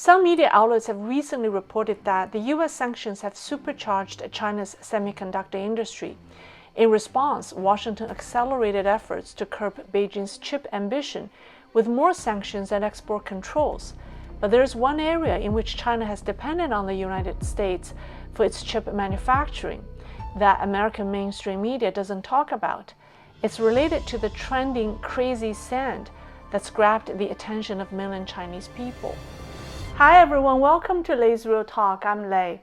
Some media outlets have recently reported that the U.S. sanctions have supercharged China's semiconductor industry. In response, Washington accelerated efforts to curb Beijing's chip ambition with more sanctions and export controls. But there is one area in which China has depended on the United States for its chip manufacturing that American mainstream media doesn't talk about. It's related to the trending crazy sand that's grabbed the attention of mainland Chinese people. Hi everyone, welcome to Lei's Real Talk. I'm Lei.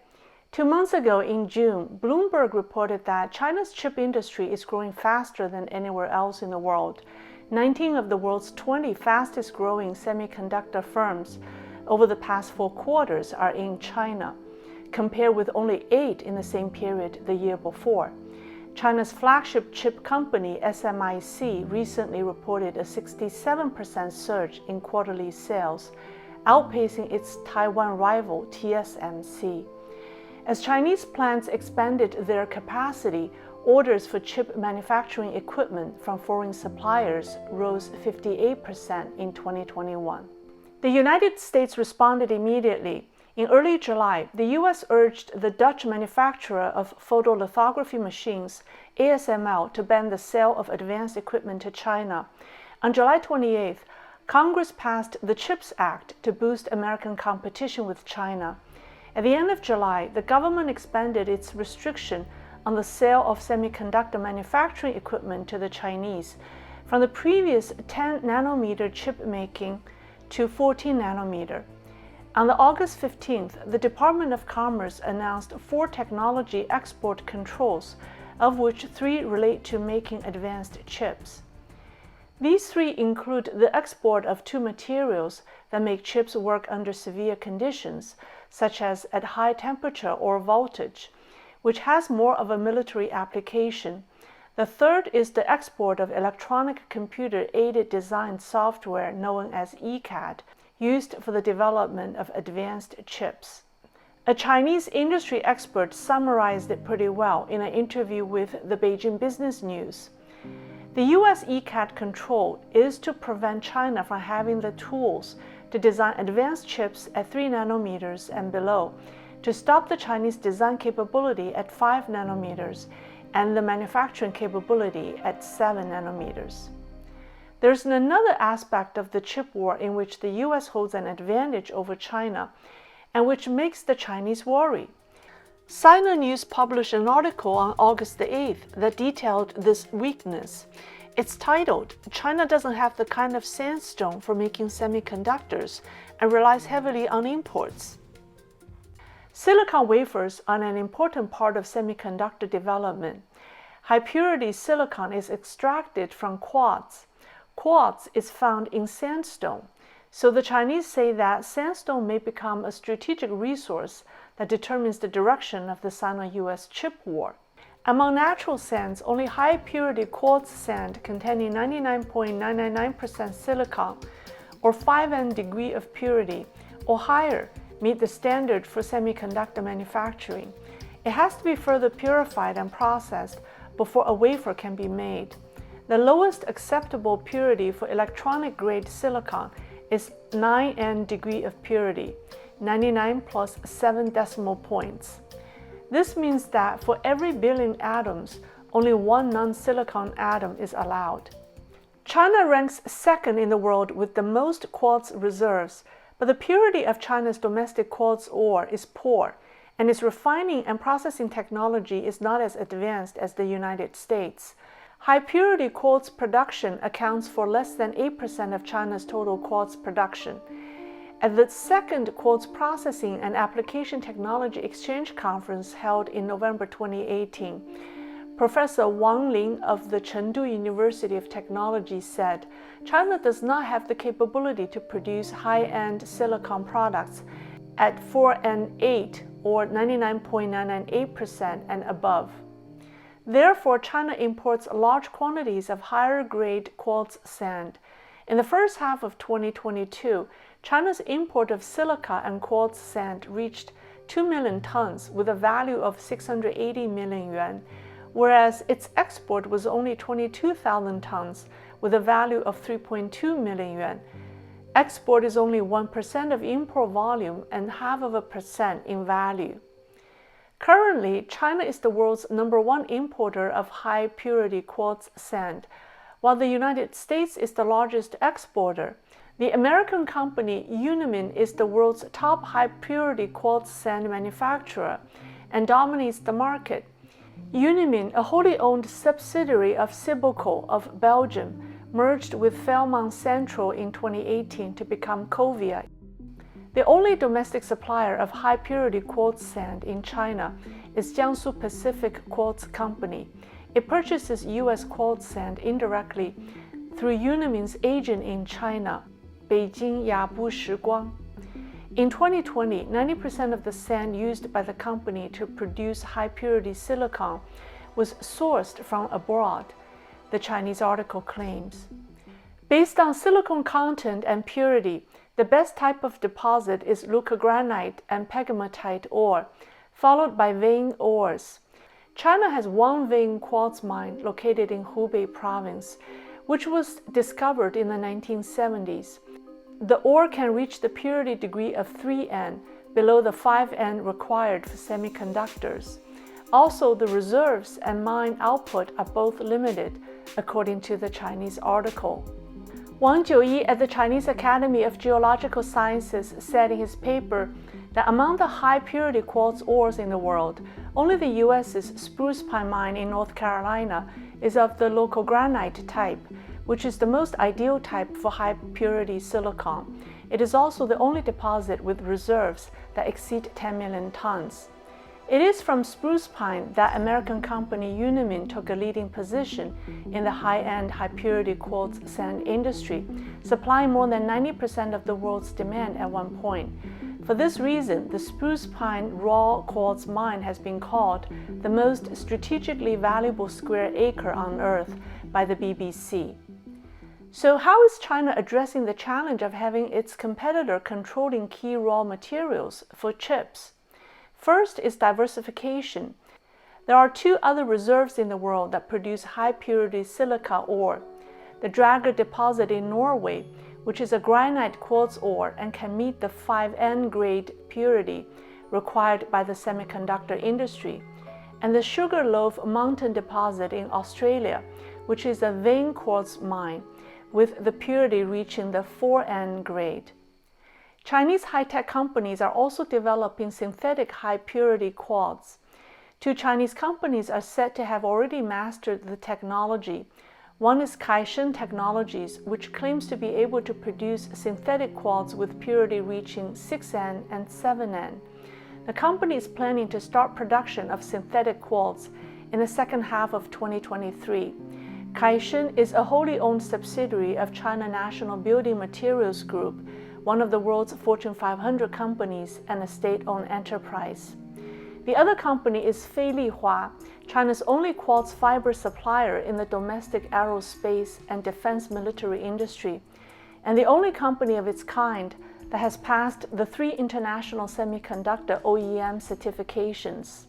2 months ago in June, Bloomberg reported that China's chip industry is growing faster than anywhere else in the world. 19 of the world's 20 fastest growing semiconductor firms over the past 4 quarters are in China, compared with only 8 in the same period the year before. China's flagship chip company, SMIC, recently reported a 67% surge in quarterly sales, outpacing its Taiwan rival TSMC. As Chinese plants expanded their capacity, orders for chip manufacturing equipment from foreign suppliers rose 58% in 2021. The United States responded immediately. In early July, the U.S. urged the Dutch manufacturer of photolithography machines, ASML, to ban the sale of advanced equipment to China. On July 28th, Congress passed the CHIPS Act to boost American competition with China. At the end of July, the government expanded its restriction on the sale of semiconductor manufacturing equipment to the Chinese from the previous 10 nanometer chip making to 14 nanometer. On August 15th, the Department of Commerce announced 4 technology export controls, of which 3 relate to making advanced chips. These 3 include the export of 2 materials that make chips work under severe conditions, such as at high temperature or voltage, which has more of a military application. The third is the export of electronic computer-aided design software known as ECAD, used for the development of advanced chips. A Chinese industry expert summarized it pretty well in an interview with the Beijing Business News. The U.S. ECAD control is to prevent China from having the tools to design advanced chips at 3 nanometers and below, to stop the Chinese design capability at 5 nanometers and the manufacturing capability at 7 nanometers. There's another aspect of the chip war in which the U.S. holds an advantage over China and which makes the Chinese worry. Sino News published an article on August 8th that detailed this weakness. It's titled, "China doesn't have the kind of sandstone for making semiconductors and relies heavily on imports." Silicon wafers are an important part of semiconductor development. High-purity silicon is extracted from quartz. Quartz is found in sandstone, so the Chinese say that sandstone may become a strategic resource that determines the direction of the Sino-U.S. chip war. Among natural sands, only high-purity quartz sand containing 99.999% silicon or 5N degree of purity or higher meet the standard for semiconductor manufacturing. It has to be further purified and processed before a wafer can be made. The lowest acceptable purity for electronic-grade silicon is 9N degree of purity, 99 plus 7 decimal points. This means that for every billion atoms, only 1 non-silicon atom is allowed. China ranks second in the world with the most quartz reserves, but the purity of China's domestic quartz ore is poor, and its refining and processing technology is not as advanced as the United States. High-purity quartz production accounts for less than 8% of China's total quartz production. At the second Quartz Processing and Application Technology Exchange Conference held in November 2018, Professor Wang Ling of the Chengdu University of Technology said, China does not have the capability to produce high-end silicon products at 4N8 or 99.998% and above. Therefore, China imports large quantities of higher-grade quartz sand. In the first half of 2022, China's import of silica and quartz sand reached 2 million tons with a value of 680 million yuan, whereas its export was only 22,000 tons with a value of 3.2 million yuan. Export is only 1% of import volume and 0.5% in value. Currently, China is the world's #1 importer of high-purity quartz sand, while the United States is the largest exporter. The American company Unimin is the world's top high-purity quartz sand manufacturer and dominates the market. Unimin, a wholly owned subsidiary of Sibelco of Belgium, merged with Fairmont Central in 2018 to become Covia. The only domestic supplier of high-purity quartz sand in China is Jiangsu Pacific Quartz Company. It purchases U.S. quartz sand indirectly through Unimin's agent in China, Beijing Yabu Shiguang. In 2020, 90% of the sand used by the company to produce high-purity silicon was sourced from abroad, the Chinese article claims. Based on silicon content and purity, the best type of deposit is leucogranite and pegmatite ore, followed by vein ores. China has one vein quartz mine located in Hubei province, which was discovered in the 1970s. The ore can reach the purity degree of 3N, below the 5N required for semiconductors. Also, the reserves and mine output are both limited, according to the Chinese article. Wang Jiuyi at the Chinese Academy of Geological Sciences said in his paper that among the high-purity quartz ores in the world, only the U.S.'s Spruce Pine mine in North Carolina is of the leucogranite type, which is the most ideal type for high-purity silicon. It is also the only deposit with reserves that exceed 10 million tons. It is from spruce pine that American company Unimin took a leading position in the high-end, high-purity quartz sand industry, supplying more than 90% of the world's demand at one point. For this reason, the spruce pine raw quartz mine has been called the most strategically valuable square acre on Earth by the BBC. So how is China addressing the challenge of having its competitor controlling key raw materials for chips? First is diversification. There are two other reserves in the world that produce high-purity silica ore. The Drager deposit in Norway, which is a granite quartz ore and can meet the 5N grade purity required by the semiconductor industry, and the Sugarloaf Mountain deposit in Australia, which is a vein quartz mine with the purity reaching the 4N grade. Chinese high-tech companies are also developing synthetic high-purity quartz. Two Chinese companies are said to have already mastered the technology. One is Kaishen Technologies, which claims to be able to produce synthetic quartz with purity reaching 6N and 7N. The company is planning to start production of synthetic quartz in the second half of 2023. Kaishen is a wholly owned subsidiary of China National Building Materials Group, one of the world's Fortune 500 companies and a state-owned enterprise. The other company is Fei Lihua, China's only quartz fiber supplier in the domestic aerospace and defense military industry, and the only company of its kind that has passed the 3 international semiconductor OEM certifications.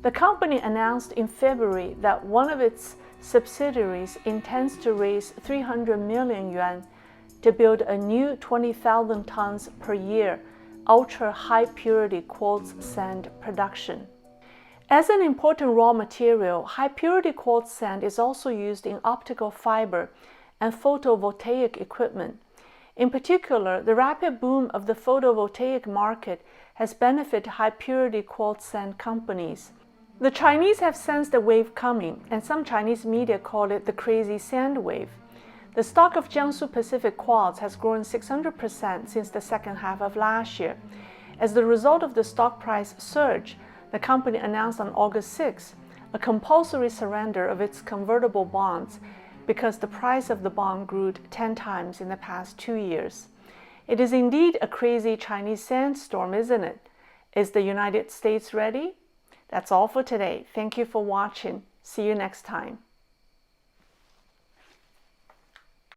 The company announced in February that one of its subsidiaries intends to raise 300 million yuan to build a new 20,000 tons per year ultra-high purity quartz sand production. As an important raw material, high-purity quartz sand is also used in optical fiber and photovoltaic equipment. In particular, the rapid boom of the photovoltaic market has benefited high-purity quartz sand companies. The Chinese have sensed the wave coming, and some Chinese media call it the crazy sand wave. The stock of Jiangsu Pacific Quartz has grown 600% since the second half of last year. As the result of the stock price surge, the company announced on August 6 a compulsory surrender of its convertible bonds because the price of the bond grew 10 times in the past 2 years. It is indeed a crazy Chinese sandstorm, isn't it? Is the United States ready? That's all for today. Thank you for watching. See you next time.